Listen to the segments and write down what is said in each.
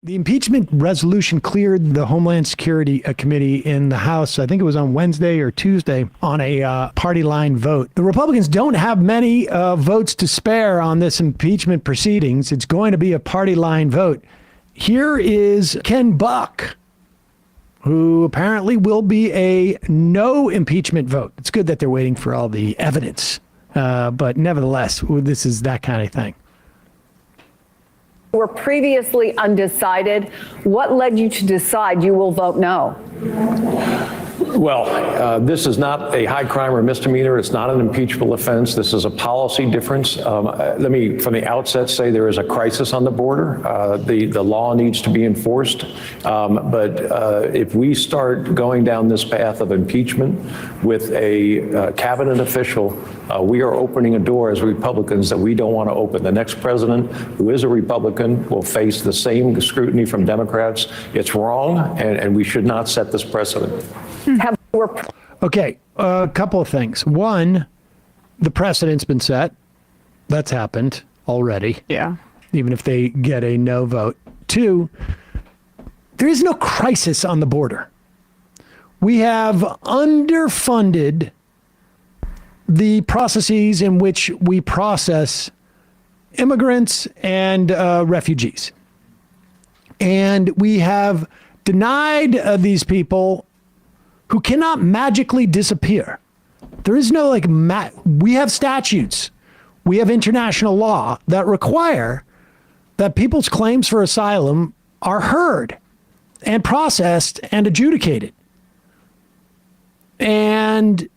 The impeachment resolution cleared the Homeland Security Committee in the House. I think it was on Wednesday or Tuesday on a party line vote. The Republicans don't have many votes to spare on this impeachment proceedings. It's going to be a party line vote. Here is Ken Buck, who apparently will be a no impeachment vote. It's good that they're waiting for all the evidence. But nevertheless, this is that kind of thing. Were previously undecided. What led you to decide you will vote no? Well, this is not a high crime or misdemeanor. It's not an impeachable offense. This is a policy difference. Let me, from the outset, say there is a crisis on the border. The law needs to be enforced. But if we start going down this path of impeachment with a cabinet official, we are opening a door as Republicans that we don't want to open. The next president, who is a Republican, will face the same scrutiny from Democrats. It's wrong, and we should not set this precedent. Okay, a couple of things. One, the precedent's been set. That's happened already. Yeah. Even if they get a no vote. Two, there is no crisis on the border. We have underfunded the processes in which we process immigrants and refugees. And we have denied these people who cannot magically disappear. There is no we have statutes. We have international law that require that people's claims for asylum are heard and processed and adjudicated. And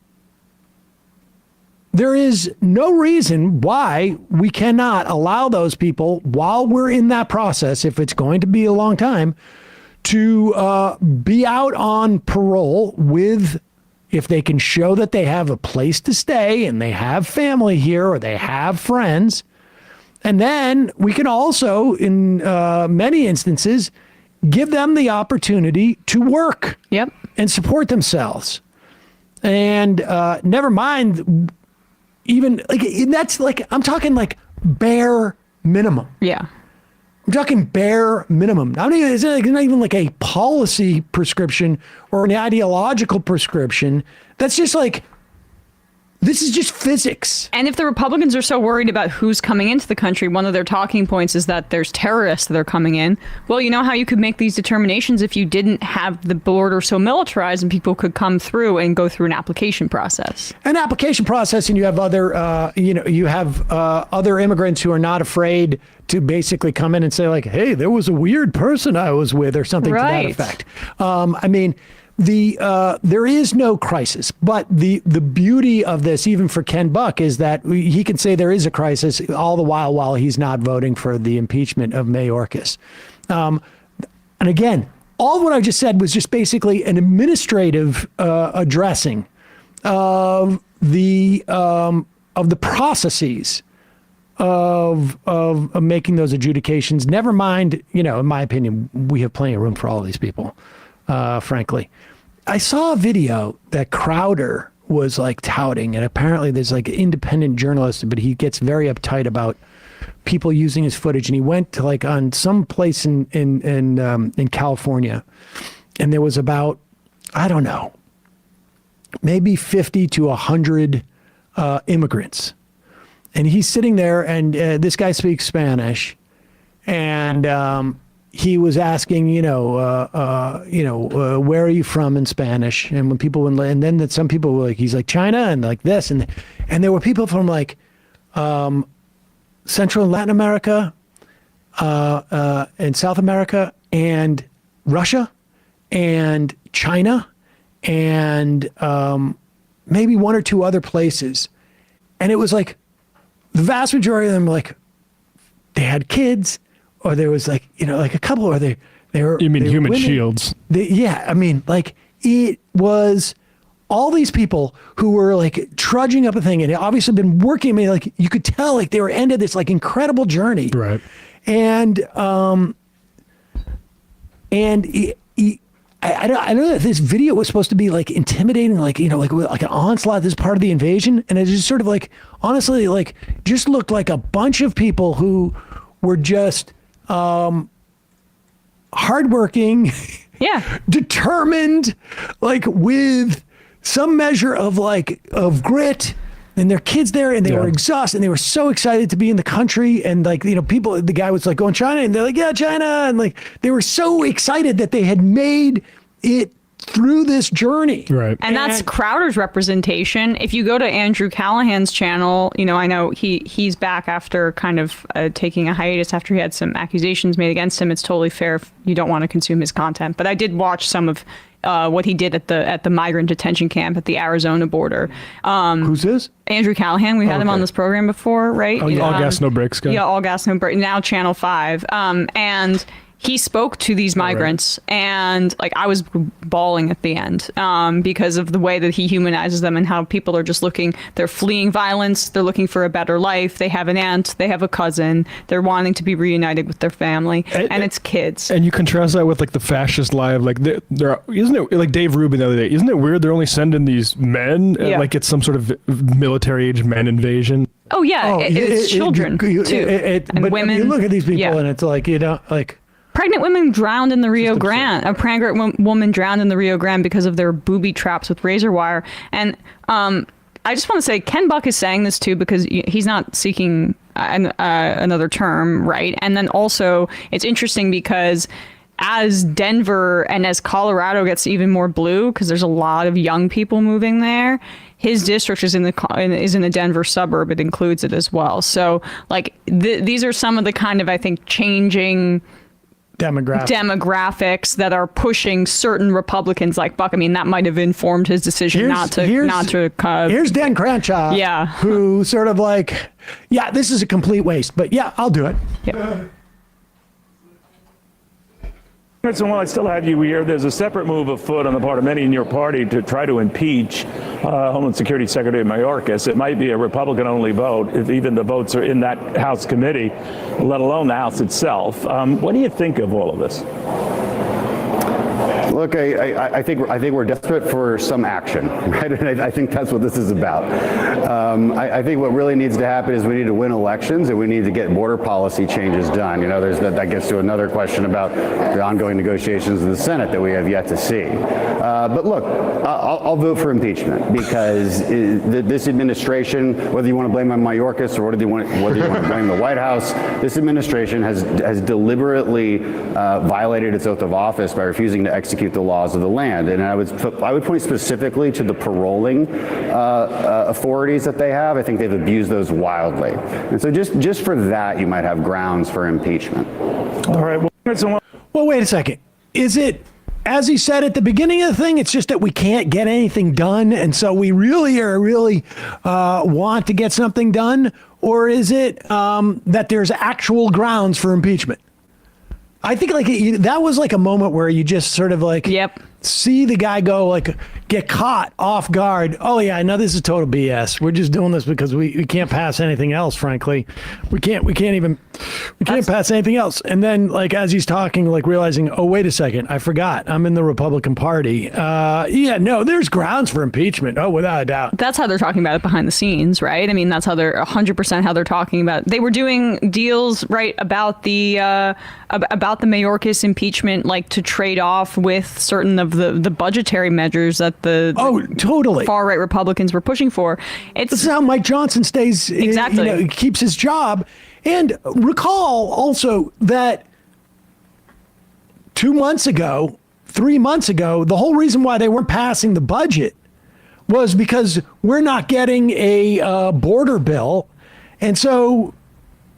there is no reason why we cannot allow those people, while we're in that process, if it's going to be a long time, to be out on parole with, if they can show that they have a place to stay and they have family here or they have friends. And then we can also, in many instances, give them the opportunity to work and support themselves. And never mind, even that's I'm talking bare minimum. Yeah. I'm talking bare minimum. It's not even like a policy prescription or an ideological prescription. That's just this is just physics. And if the Republicans are so worried about who's coming into the country, one of their talking points is that there's terrorists that are coming in. Well, you know how you could make these determinations if you didn't have the border so militarized and people could come through and go through an application process. An application process, and you have other, other immigrants who are not afraid to basically come in and say hey, there was a weird person I was with or something to that effect. There is no crisis, but the beauty of this, even for Ken Buck, is that he can say there is a crisis all the while he's not voting for the impeachment of Mayorkas. And again, all of what I just said was just basically an administrative addressing of the processes of making those adjudications. Never mind, in my opinion, we have plenty of room for all of these people. Frankly, I saw a video that Crowder was touting, and apparently there's an independent journalist, but he gets very uptight about people using his footage. And he went to on some place in California, and there was about, I don't know, maybe 50 to 100 immigrants. And he's sitting there, and this guy speaks Spanish, and he was asking, where are you from in Spanish? And when people would, and then some people were he's China and this, and there were people from Central and Latin America, and South America, and Russia, and China, and maybe one or two other places, and it was the vast majority of them they had kids. Or there was a couple, or they were. You mean human women. shields? It was all these people who were trudging up a thing, and had obviously been working. You could tell they were ended this incredible journey. Right. And I know that this video was supposed to be intimidating, like an onslaught. This is part of the invasion, and it just sort of honestly just looked like a bunch of people who were just hardworking, Yeah. determined, like with some measure of grit, and their kids there, and they were exhausted, and they were so excited to be in the country, and people, the guy was like going China, and they're like, yeah, China, and they were so excited that they had made it through this journey. Right. And that's Crowder's representation. If you go to Andrew Callahan's channel, I know he's back after kind of taking a hiatus after he had some accusations made against him. It's totally fair if you don't want to consume his content. But I did watch some of what he did at the migrant detention camp at the Arizona border. Who's this? Andrew Callahan. We had him on this program before, right? Oh, all gas, no brakes guy. Yeah, all gas, no brakes. Now Channel 5. And he spoke to these migrants, and I was bawling at the end because of the way that he humanizes them and how people are just they're fleeing violence, they're looking for a better life, they have an aunt, they have a cousin, they're wanting to be reunited with their family, and it's kids. And you contrast that with the fascist lie of isn't it like Dave Rubin the other day? Isn't it weird they're only sending these men like it's some sort of military age men invasion? Oh yeah, it's children too, and women. You look at these people and it's pregnant women drowned in the Rio Grande. A pregnant woman drowned in the Rio Grande because of their booby traps with razor wire. And I just want to say, Ken Buck is saying this too because he's not seeking another term, right? And then also, it's interesting because as Denver and as Colorado gets even more blue, because there's a lot of young people moving there, his district is in a Denver suburb. It includes it as well. So these are some of the kind of, I think, changing demographics that are pushing certain Republicans like Buck. I mean, that might have informed his decision not to. Here's Dan Crenshaw, who sort of this is a complete waste, but yeah, I'll do it. Yeah. So while I still have you here, there's a separate move afoot on the part of many in your party to try to impeach Homeland Security Secretary Mayorkas. It might be a Republican-only vote if even the votes are in that House committee, let alone the House itself. What do you think of all of this? Look, I think we're desperate for some action, right? And I think that's what this is about. I think what really needs to happen is we need to win elections and we need to get border policy changes done. That gets to another question about the ongoing negotiations in the Senate that we have yet to see. But look, I'll vote for impeachment because this administration, whether you want to blame on Mayorkas or whether you want to blame the White House, this administration has deliberately violated its oath of office by refusing to execute the laws of the land. And I would point specifically to the paroling authorities that they have. I think they've abused those wildly. And so just for that, you might have grounds for impeachment. All right. Well, wait a second. Is it, as he said at the beginning of the thing, it's just that we can't get anything done, and so we really want to get something done? Or is it that there's actual grounds for impeachment? I think that was a moment where you just sort of see the guy go get caught off guard. Oh yeah, I know this is total BS. We're just doing this because we can't pass anything else. Frankly, we can't pass anything else. And then as he's talking, realizing, oh wait a second, I forgot I'm in the Republican Party. There's grounds for impeachment. Oh, without a doubt. That's how they're talking about it behind the scenes, right? I mean, that's how they're 100% how they're talking about it. They were doing deals about the Mayorkas impeachment, to trade off with certain of the budgetary measures that the totally far right Republicans were pushing for. This is how Mike Johnson stays exactly keeps his job. And recall also that 3 months ago, the whole reason why they weren't passing the budget was because we're not getting a border bill. And so,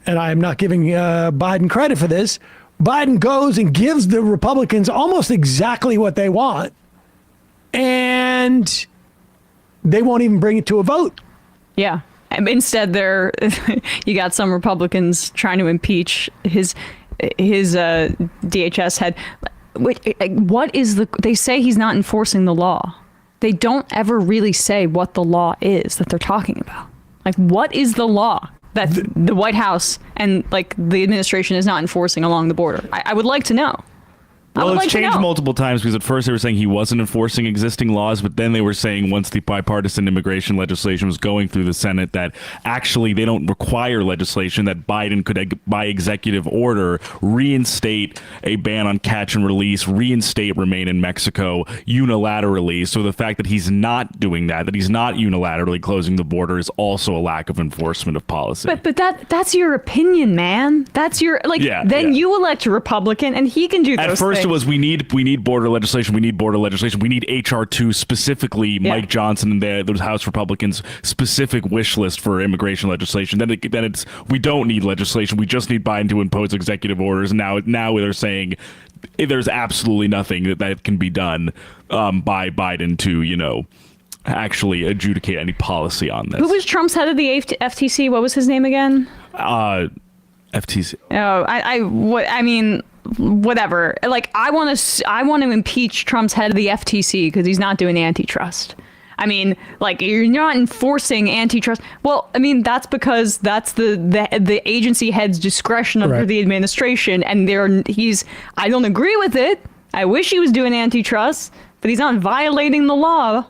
and I'm not giving Biden credit for this, Biden goes and gives the Republicans almost exactly what they want, and they won't even bring it to a vote. Yeah. Instead, you got some Republicans trying to impeach his DHS head. They say he's not enforcing the law. They don't ever really say what the law is that they're talking about. What is the law that the White House and the administration is not enforcing along the border? I would like to know. Well, would it's like to changed know. multiple times because at first they were saying he wasn't enforcing existing laws, but then they were saying once the bipartisan immigration legislation was going through the Senate that actually they don't require legislation, that Biden could, by executive order, reinstate a ban on catch and release, reinstate remain in Mexico unilaterally. So the fact that he's not doing that he's not unilaterally closing the border is also a lack of enforcement of policy. But that's your opinion, man. That's your you elect a Republican and he can do those At first things. it was we need border legislation. We need border legislation. We need HR2 specifically. Mike Johnson and those House Republicans specific wish list for immigration legislation. Then it's we don't need legislation. We just need Biden to impose executive orders. And now they're saying there's absolutely nothing that can be done by Biden to actually adjudicate any policy on this. Who was Trump's head of the FTC? What was his name again? FTC. Oh, I mean, whatever. Like, I want to impeach Trump's head of the FTC because he's not doing antitrust. I mean, like, you're not enforcing antitrust. Well, I mean, that's because that's the agency head's discretion under the administration, and I don't agree with it. I wish he was doing antitrust, but he's not violating the law.